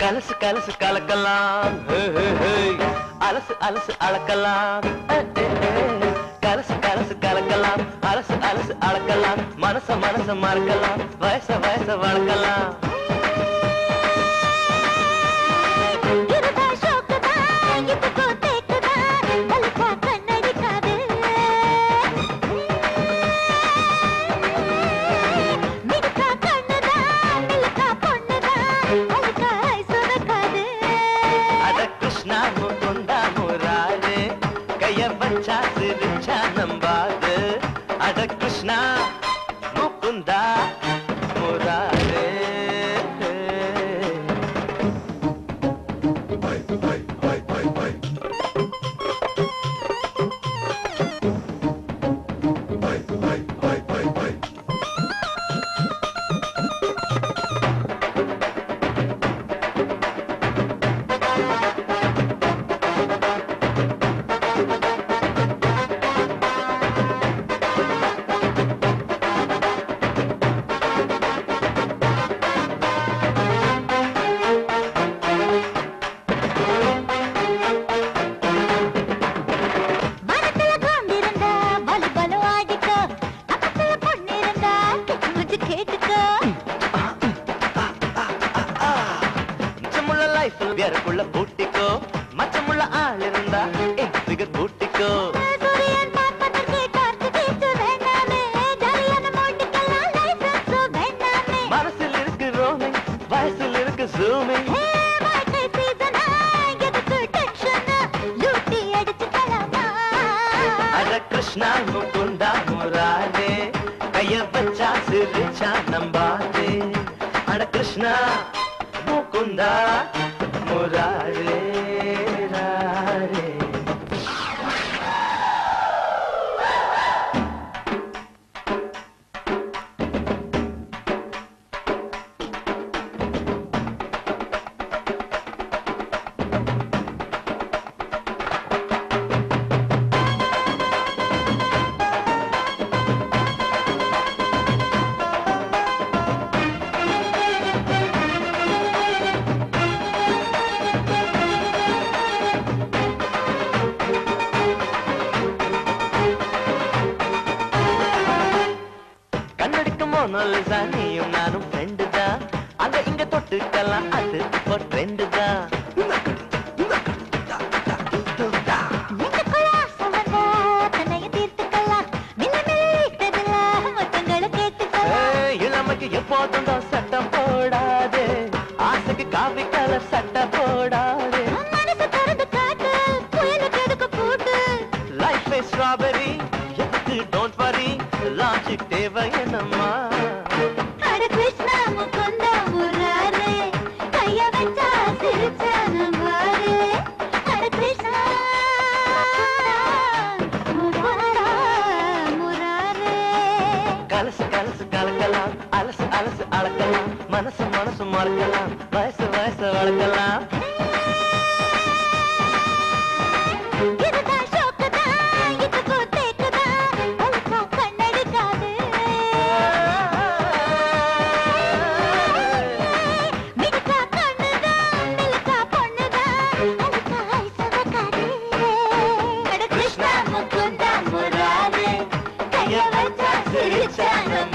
கலசு கலசு கலக்கலாம் அலசு அலசு அளக்கலாம் கலசு கலசு கலக்கலாம் அலசு அலசு அளக்கலாம் மனச மனச மறக்கலாம் வயச வயச வளர்க்கலாம் அட கிருஷ்ணா முகுந்தா முராரே வேறக்குள்ள பூட்டிக்கோ மச்சமுள்ள ஆள் இருந்தா ஃபிகர் பூட்டிக்கோ மனசில் இருக்கு ரோமிங் வயசில் இருக்கு ஜூமிங் அட கிருஷ்ணா முகுந்தா முராரே கைய வச்சா சிரிச்சா நம்பாதே அட கிருஷ்ணா முகுந்தா முராரே ராரே மோனலிசா நீயும் நானும் ஃப்ரெண்டு தான் அங்க இங்க தொட்டுக்கலாம் அது இப்போ ட்ரெண்டு தான் இளமைக்கு எப்போதும் தான் சட்டம் போடாது ஆசைக்கு காவி கலர் சட்டம் போடாது லைஃப் ஸ்ட்ராபெரி எதுக்கு டோன்ட் வரி லாஜிக் தேவை என்னம்மா அட கிருஷ்ணா முகுந்தா முராரே கைய வச்சா சிரிச்சா நம்பாரே அட கிருஷ்ணா முகுந்தா முராரே கலசு கலசு கலக்கலாம் அலசு அலசு அளக்கலாம் மனசு மனசு மறக்கலாம் வயசு வயசு வளர்க்கலாம் Channel.